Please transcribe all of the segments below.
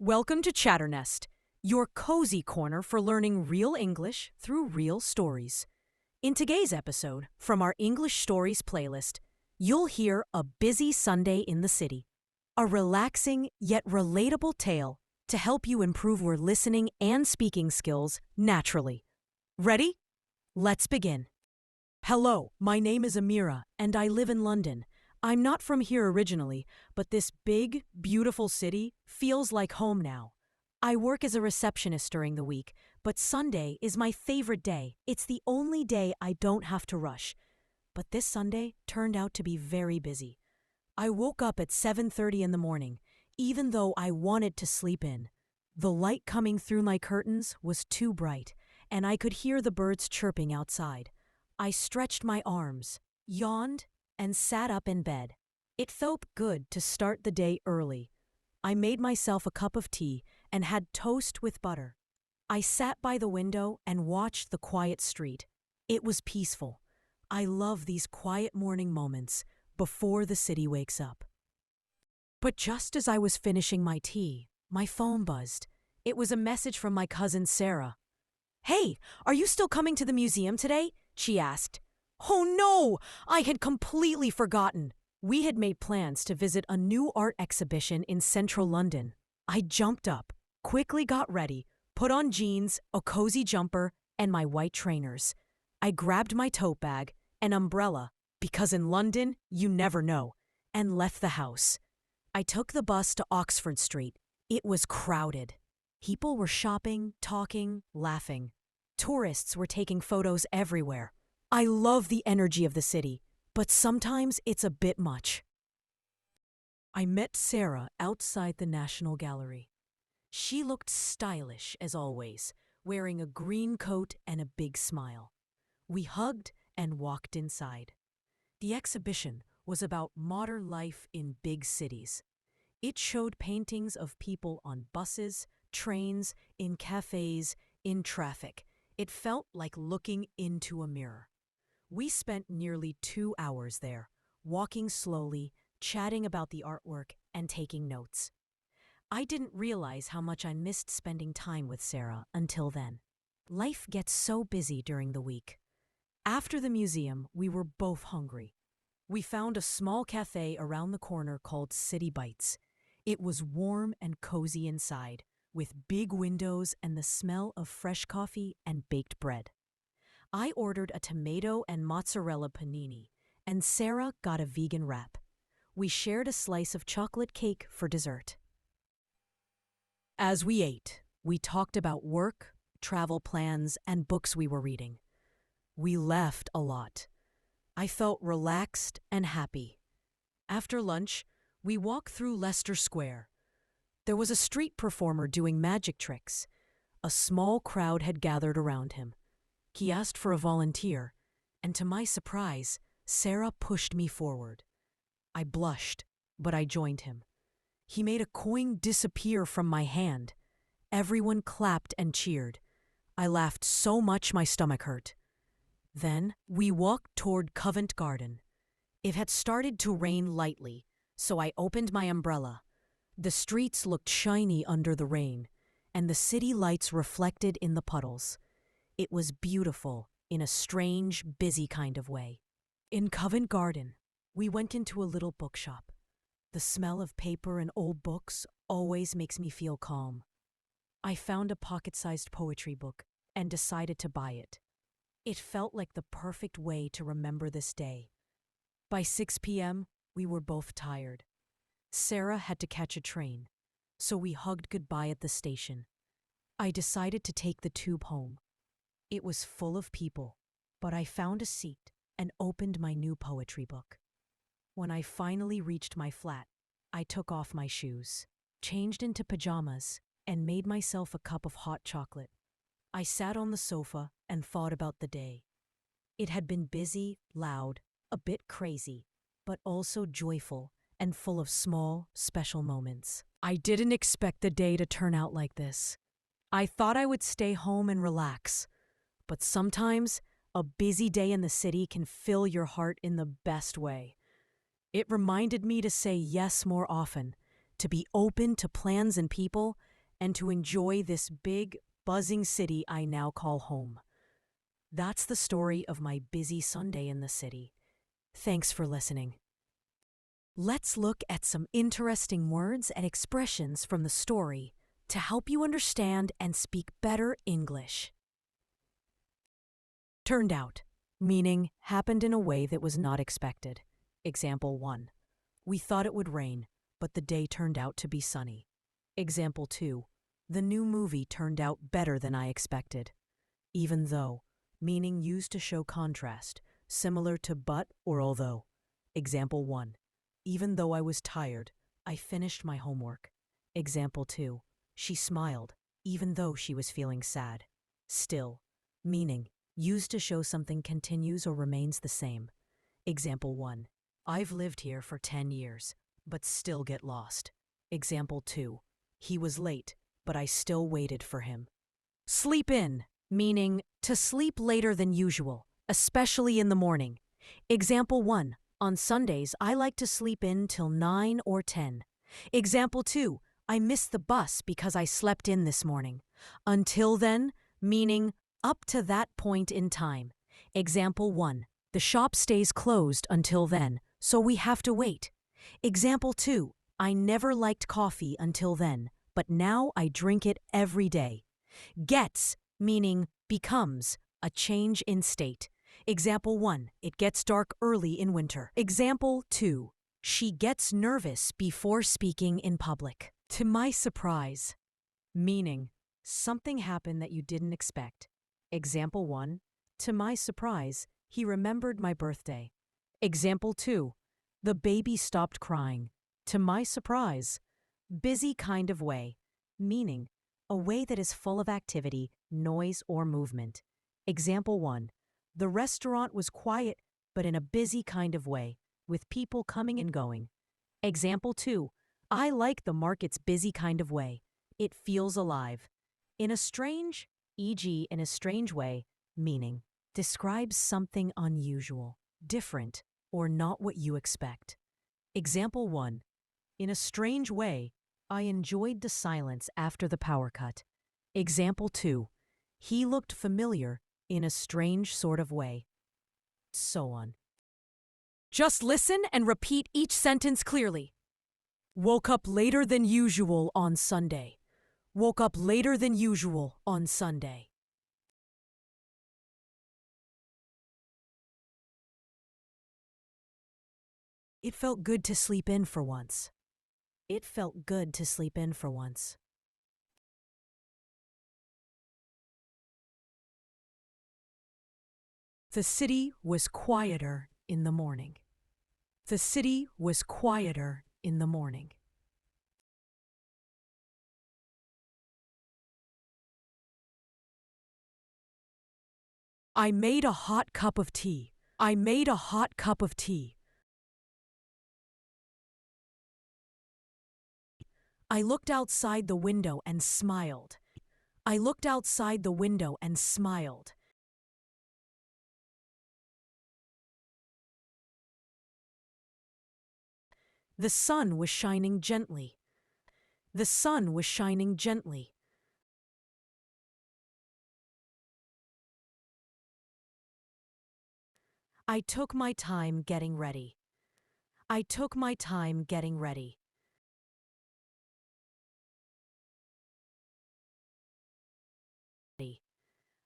Welcome to ChatterNest, your cozy corner for learning real English through real stories. In today's episode, from our English Stories playlist, you'll hear A Busy Sunday in the City, a relaxing yet relatable tale to help you improve your listening and speaking skills naturally. Ready? Let's begin. Hello, my name is Amira, and I live in London. I'm not from here originally, but this big, beautiful city feels like home now. I work as a receptionist during the week, but Sunday is my favorite day. It's the only day I don't have to rush. But this Sunday turned out to be very busy. I woke up at 7:30 in the morning, even though I wanted to sleep in. The light coming through my curtains was too bright, and I could hear the birds chirping outside. I stretched my arms, yawned, and sat up in bed. It felt good to start the day early. I made myself a cup of tea and had toast with butter. I sat by the window and watched the quiet street. It was peaceful. I love these quiet morning moments before the city wakes up. But just as I was finishing my tea, my phone buzzed. It was a message from my cousin Sarah. "Hey, are you still coming to the museum today?" she asked. Oh no! I had completely forgotten. We had made plans to visit a new art exhibition in central London. I jumped up, quickly got ready, put on jeans, a cozy jumper, and my white trainers. I grabbed my tote bag, an umbrella, because in London, you never know, and left the house. I took the bus to Oxford Street. It was crowded. People were shopping, talking, laughing. Tourists were taking photos everywhere. I love the energy of the city, but sometimes it's a bit much. I met Sarah outside the National Gallery. She looked stylish as always, wearing a green coat and a big smile. We hugged and walked inside. The exhibition was about modern life in big cities. It showed paintings of people on buses, trains, in cafes, in traffic. It felt like looking into a mirror. We spent nearly 2 hours there, walking slowly, chatting about the artwork, and taking notes. I didn't realize how much I missed spending time with Sarah until then. Life gets so busy during the week. After the museum, we were both hungry. We found a small cafe around the corner called City Bites. It was warm and cozy inside, with big windows and the smell of fresh coffee and baked bread. I ordered a tomato and mozzarella panini, and Sarah got a vegan wrap. We shared a slice of chocolate cake for dessert. As we ate, we talked about work, travel plans, and books we were reading. We laughed a lot. I felt relaxed and happy. After lunch, we walked through Leicester Square. There was a street performer doing magic tricks. A small crowd had gathered around him. He asked for a volunteer, and to my surprise, Sarah pushed me forward. I blushed, but I joined him. He made a coin disappear from my hand. Everyone clapped and cheered. I laughed so much my stomach hurt. Then we walked toward Covent Garden. It had started to rain lightly, so I opened my umbrella. The streets looked shiny under the rain, and the city lights reflected in the puddles. It was beautiful in a strange, busy kind of way. In Covent Garden, we went into a little bookshop. The smell of paper and old books always makes me feel calm. I found a pocket-sized poetry book and decided to buy it. It felt like the perfect way to remember this day. By 6 p.m., we were both tired. Sarah had to catch a train, so we hugged goodbye at the station. I decided to take the tube home. It was full of people, but I found a seat and opened my new poetry book. When I finally reached my flat, I took off my shoes, changed into pajamas, and made myself a cup of hot chocolate. I sat on the sofa and thought about the day. It had been busy, loud, a bit crazy, but also joyful and full of small, special moments. I didn't expect the day to turn out like this. I thought I would stay home and relax. But sometimes, a busy day in the city can fill your heart in the best way. It reminded me to say yes more often, to be open to plans and people, and to enjoy this big, buzzing city I now call home. That's the story of my busy Sunday in the city. Thanks for listening. Let's look at some interesting words and expressions from the story to help you understand and speak better English. Turned out, meaning happened in a way that was not expected. Example 1. We thought it would rain, but the day turned out to be sunny. Example 2. The new movie turned out better than I expected. Even though, meaning used to show contrast, similar to but or although. Example 1. Even though I was tired, I finished my homework. Example 2. She smiled, even though she was feeling sad. Still, meaning used to show something continues or remains the same. Example 1. I've lived here for 10 years, but still get lost. Example 2. He was late, but I still waited for him. Sleep in, meaning to sleep later than usual, especially in the morning. Example 1. On Sundays, I like to sleep in till 9 or 10. Example 2. I missed the bus because I slept in this morning. Until then, meaning up to that point in time. Example 1. The shop stays closed until then, so we have to wait. Example 2. I never liked coffee until then, but now I drink it every day. Gets, meaning becomes, a change in state. Example 1. It gets dark early in winter. Example 2. She gets nervous before speaking in public. To my surprise, meaning something happened that you didn't expect. Example 1. To my surprise, he remembered my birthday. Example 2. The baby stopped crying. To my surprise. Busy kind of way, meaning a way that is full of activity, noise, or movement. Example 1. The restaurant was quiet, but in a busy kind of way, with people coming and going. Example 2. I like the market's busy kind of way. It feels alive. In a strange, e.g. in a strange way, meaning describes something unusual, different, or not what you expect. Example 1. In a strange way, I enjoyed the silence after the power cut. Example 2. He looked familiar in a strange sort of way. So on. Just listen and repeat each sentence clearly. Woke up later than usual on Sunday. Woke up later than usual on Sunday. It felt good to sleep in for once. It felt good to sleep in for once. The city was quieter in the morning. The city was quieter in the morning. I made a hot cup of tea. I made a hot cup of tea. I looked outside the window and smiled. I looked outside the window and smiled. The sun was shining gently. The sun was shining gently. I took my time getting ready. I took my time getting ready.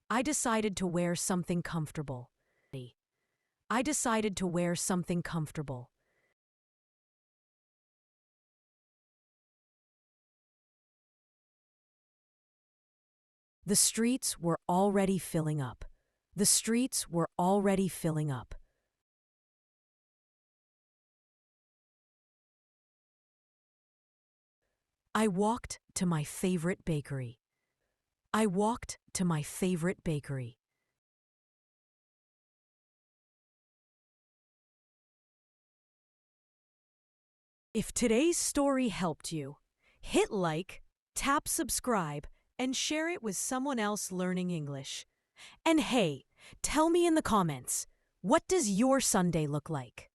I decided to wear something comfortable. I decided to wear something comfortable. The streets were already filling up. The streets were already filling up. I walked to my favorite bakery. I walked to my favorite bakery. If today's story helped you, hit like, tap subscribe, and share it with someone else learning English. And hey, tell me in the comments, what does your Sunday look like?